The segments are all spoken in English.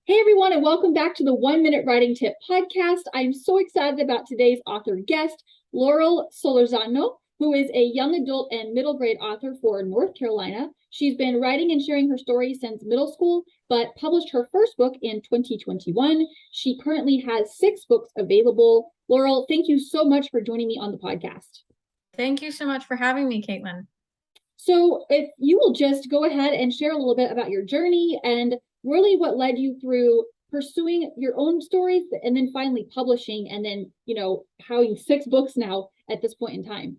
Hey everyone, and welcome back to the 1 Minute Writing Tip podcast. I'm so excited about today's author guest, Laurel Solorzano, who is a young adult and middle grade author for North Carolina. She's been writing and sharing her stories since middle school, but published her first book in 2021. She currently has 6 books available. Laurel, thank you so much for joining me on the podcast. Thank you so much for having me, Caitlin. So, if you will just go ahead and share a little bit about your journey and really what led you through pursuing your own stories and then finally publishing and then, having 6 books now at this point in time.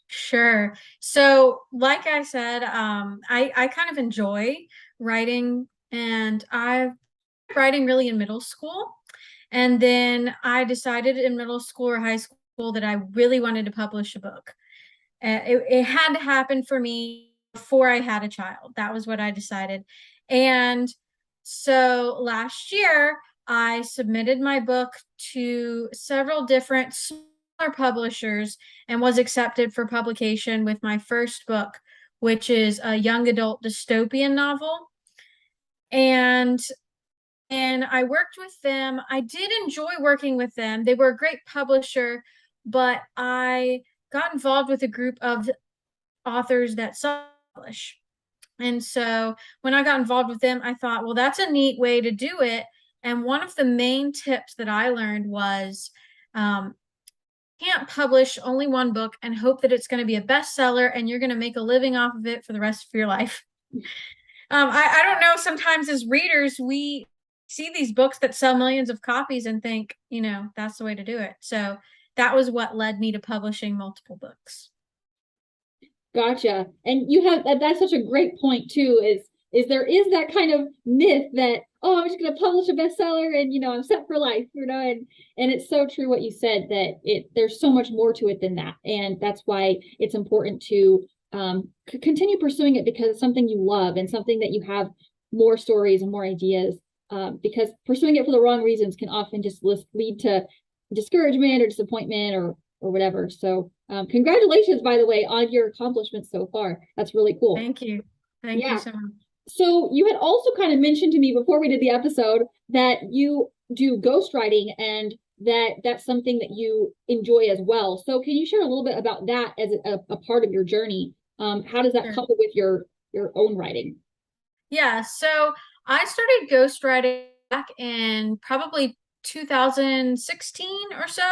Sure. So, like I said, I kind of enjoy writing, and I've been writing really in middle school. And then I decided in middle school or high school that I really wanted to publish a book. It had to happen for me before I had a child. That was what I decided. And so last year, I submitted my book to several different smaller publishers and was accepted for publication with my first book, which is a young adult dystopian novel. And I worked with them. I did enjoy working with them. They were a great publisher, but I got involved with a group of authors that self-publish. And so when I got involved with them, I thought, well, that's a neat way to do it. And one of the main tips that I learned was can't publish only one book and hope that it's going to be a bestseller and you're going to make a living off of it for the rest of your life. I don't know, sometimes as readers, we see these books that sell millions of copies and think, that's the way to do it. So that was what led me to publishing multiple books. Gotcha. And you have that's such a great point too, is there is that kind of myth that, oh, I'm just gonna publish a bestseller and I'm set for life, and it's so true what you said, that there's so much more to it than that. And that's why it's important to continue pursuing it, because it's something you love and something that you have more stories and more ideas. Because pursuing it for the wrong reasons can often just lead to discouragement or disappointment or whatever. So congratulations, by the way, on your accomplishments so far. That's really cool. Thank you. Thank you Yeah. so much. So you had also kind of mentioned to me before we did the episode that you do ghostwriting and that's something that you enjoy as well. So can you share a little bit about that as a part of your journey? How does that Sure. couple with your own writing? Yeah, so I started ghostwriting back in probably 2016 or so.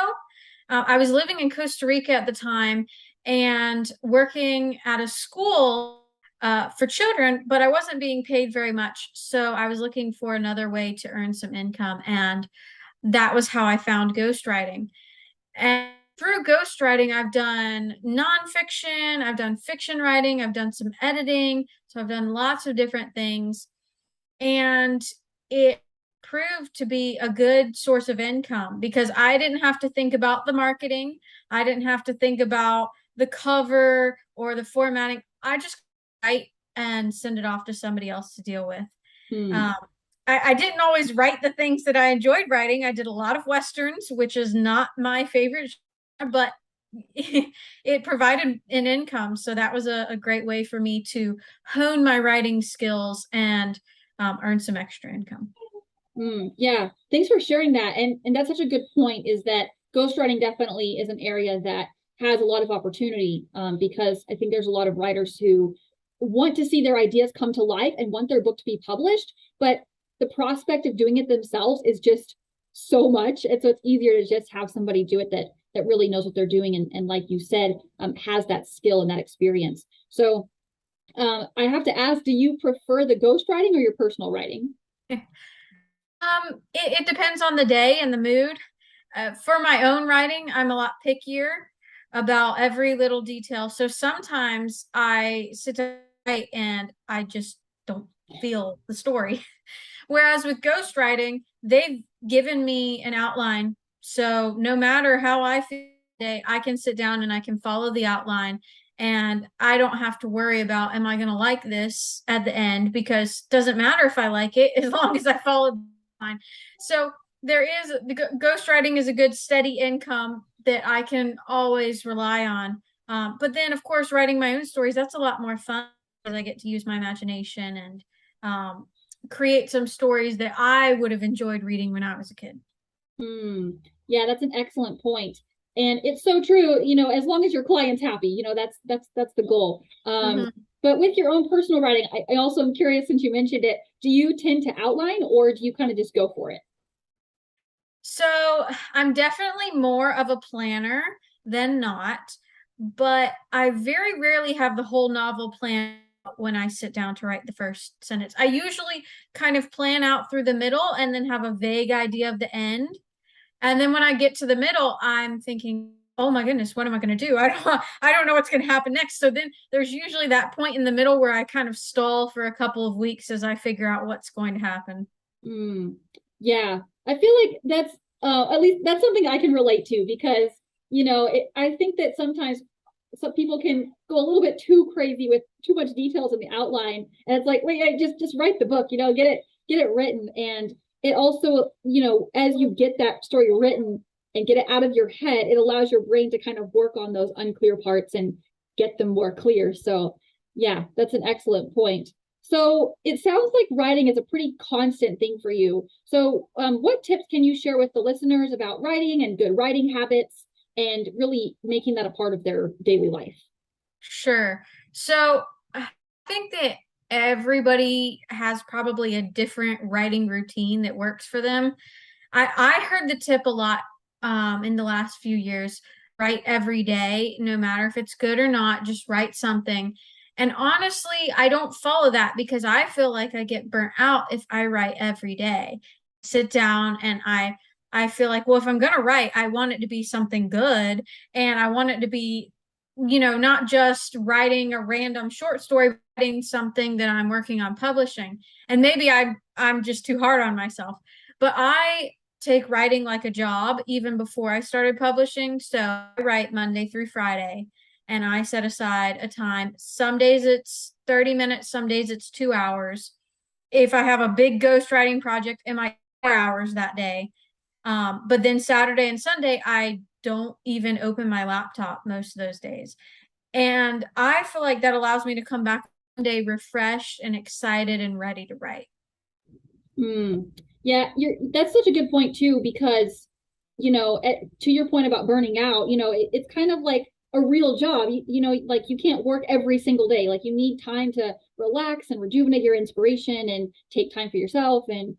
I was living in Costa Rica at the time and working at a school for children, but I wasn't being paid very much. So I was looking for another way to earn some income. And that was how I found ghostwriting. And through ghostwriting, I've done nonfiction, I've done fiction writing, I've done some editing. So I've done lots of different things. And it proved to be a good source of income because I didn't have to think about the marketing. I didn't have to think about the cover or the formatting. I just write and send it off to somebody else to deal with. Hmm. Um, I didn't always write the things that I enjoyed writing. I did a lot of Westerns, which is not my favorite, but it provided an income. So that was a great way for me to hone my writing skills and earn some extra income. Yeah, thanks for sharing that. And that's such a good point, is that ghostwriting definitely is an area that has a lot of opportunity, because I think there's a lot of writers who want to see their ideas come to life and want their book to be published, but the prospect of doing it themselves is just so much. And so it's easier to just have somebody do it that really knows what they're doing and like you said, has that skill and that experience. So I have to ask, do you prefer the ghostwriting or your personal writing? It depends on the day and the mood. For my own writing, I'm a lot pickier about every little detail. So sometimes I sit down and I just don't feel the story. Whereas with ghostwriting, they've given me an outline. So no matter how I feel today, I can sit down and I can follow the outline and I don't have to worry about, am I going to like this at the end? Because it doesn't matter if I like it as long as I follow the line. So there is the ghostwriting is a good steady income that I can always rely on. But then, of course, writing my own stories, that's a lot more fun because I get to use my imagination and create some stories that I would have enjoyed reading when I was a kid. Hmm. Yeah, that's an excellent point. And it's so true, you know, as long as your client's happy, you know, that's the goal. Mhm. But with your own personal writing, I also am curious since you mentioned it, do you tend to outline or do you kind of just go for it? So I'm definitely more of a planner than not, but I very rarely have the whole novel planned out when I sit down to write the first sentence. I usually kind of plan out through the middle and then have a vague idea of the end. And then when I get to the middle, I'm thinking, oh my goodness, what am I going to do? I don't know what's going to happen next. So then there's usually that point in the middle where I kind of stall for a couple of weeks as I figure out what's going to happen. Mm, yeah, I feel like that's at least that's something I can relate to because you know I think that sometimes some people can go a little bit too crazy with too much details in the outline, and it's like wait, just write the book, you know, get it written, and it also you know as you get that story written and get it out of your head, it allows your brain to kind of work on those unclear parts and get them more clear. So yeah, that's an excellent point. So it sounds like writing is a pretty constant thing for you. So, what tips can you share with the listeners about writing and good writing habits and really making that a part of their daily life? Sure. So I think that everybody has probably a different writing routine that works for them. I heard the tip a lot in the last few years. Write every day, no matter if it's good or not, just write something. And honestly, I don't follow that because I feel like I get burnt out if I write every day. Sit down and I feel like, well, if I'm gonna write, I want it to be something good and I want it to be, not just writing a random short story, writing something that I'm working on publishing. And maybe I'm just too hard on myself. But I take writing like a job even before I started publishing. So I write Monday through Friday and I set aside a time. Some days it's 30 minutes, some days it's 2 hours. If I have a big ghostwriting project, it might be 4 hours that day. But then Saturday and Sunday, I don't even open my laptop most of those days. And I feel like that allows me to come back one day refreshed and excited and ready to write. Mm. Yeah, that's such a good point too, because you know, to your point about burning out, you know, it's kind of like a real job. You know, like you can't work every single day. Like you need time to relax and rejuvenate your inspiration and take time for yourself. And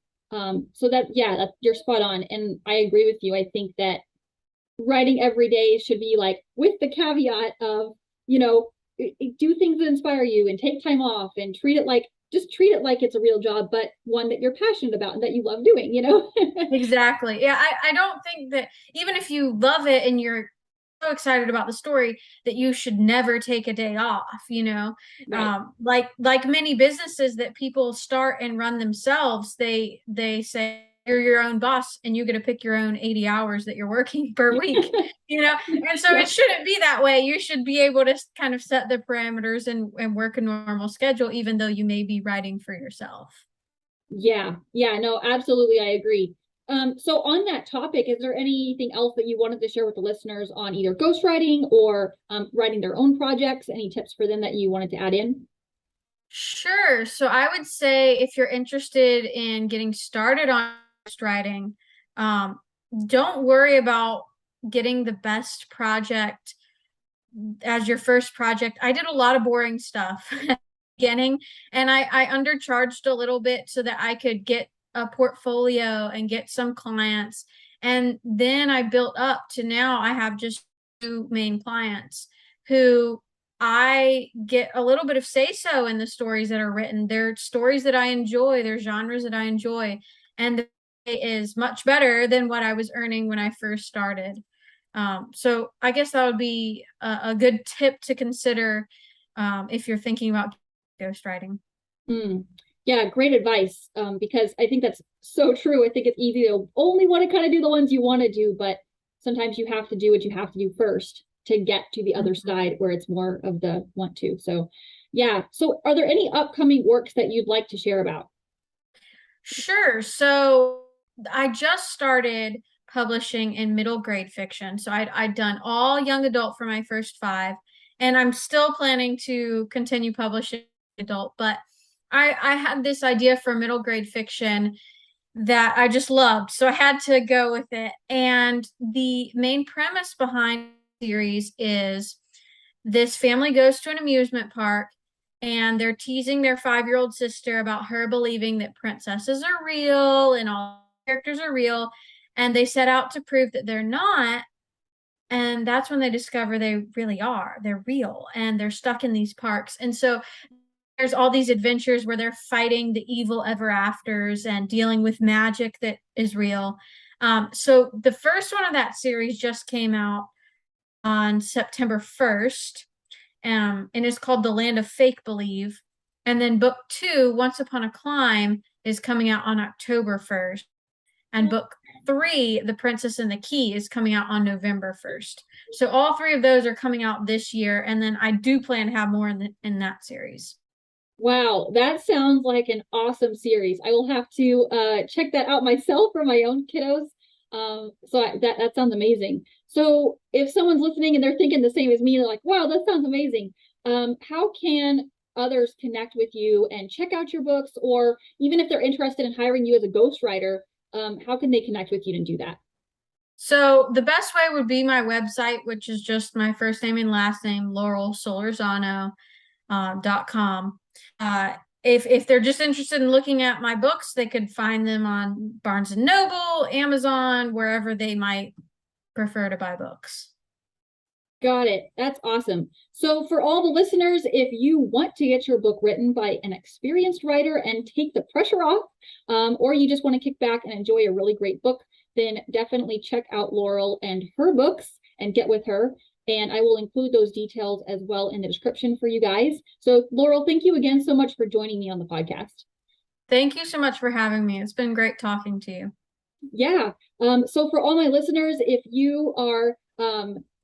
so that yeah, you're spot on. And I agree with you. I think that writing every day should be like with the caveat of, you know, do things that inspire you and take time off and treat it like just treat it like it's a real job, but one that you're passionate about and that you love doing, you know? Exactly. Yeah, I don't think that even if you love it and you're so excited about the story that you should never take a day off. Right. Like many businesses that people start and run themselves, they say you're your own boss and you get to pick your own 80 hours that you're working per week, you know? And so it Yep. shouldn't be that way. You should be able to kind of set the parameters and work a normal schedule, even though you may be writing for yourself. Yeah. Yeah. No, absolutely. I agree. So on that topic, is there anything else that you wanted to share with the listeners on either ghostwriting or writing their own projects? Any tips for them that you wanted to add in? Sure. So I would say if you're interested in getting started on writing, um, don't worry about getting the best project as your first project. I did a lot of boring stuff at the beginning, and I undercharged a little bit so that I could get a portfolio and get some clients. And then I built up to now I have just two main clients who I get a little bit of say so in the stories that are written. They're stories that I enjoy, they're genres that I enjoy, and it is much better than what I was earning when I first started. So I guess that would be a good tip to consider if you're thinking about ghostwriting. Mm. Yeah, great advice. Because I think that's so true. I think it's easy to only want to kind of do the ones you want to do, but sometimes you have to do what you have to do first to get to the other Mhm. side where it's more of the want to. So, yeah. So, are there any upcoming works that you'd like to share about? Sure. So I just started publishing in middle grade fiction. So I'd done all young adult for my first five, and I'm still planning to continue publishing adult, but I had this idea for middle grade fiction that I just loved. So I had to go with it. And the main premise behind the series is this family goes to an amusement park and they're teasing their 5-year-old sister about her believing that princesses are real and all characters are real. And they set out to prove that they're not. And that's when they discover they really are. They're real and they're stuck in these parks. And so there's all these adventures where they're fighting the evil ever afters and dealing with magic that is real. So the first one of that series just came out on September 1st, and it's called The Land of Fake Believe. And then book two, Once Upon a Climb, is coming out on October 1st. And book three, The Princess and the Key, is coming out on November 1st. So all three of those are coming out this year. And then I do plan to have more in that series. Wow, that sounds like an awesome series. I will have to check that out myself for my own kiddos. That sounds amazing. So if someone's listening and they're thinking the same as me, they're like, "Wow, that sounds amazing." How can others connect with you and check out your books, or even if they're interested in hiring you as a ghostwriter, how can they connect with you to do that? So the best way would be my website, which is just my first name and last name, Laurel Solorzano .com. Uh, if they're just interested in looking at my books, they could find them on Barnes and Noble, Amazon, wherever they might prefer to buy books. Got it. That's awesome. So, for all the listeners, if you want to get your book written by an experienced writer and take the pressure off, or you just want to kick back and enjoy a really great book, then definitely check out Laurel and her books and get with her. And I will include those details as well in the description for you guys. So, Laurel, thank you again so much for joining me on the podcast. Thank you so much for having me. It's been great talking to you. Yeah. So for all my listeners, if you are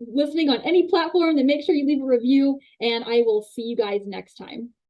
listening on any platform, then make sure you leave a review, and I will see you guys next time.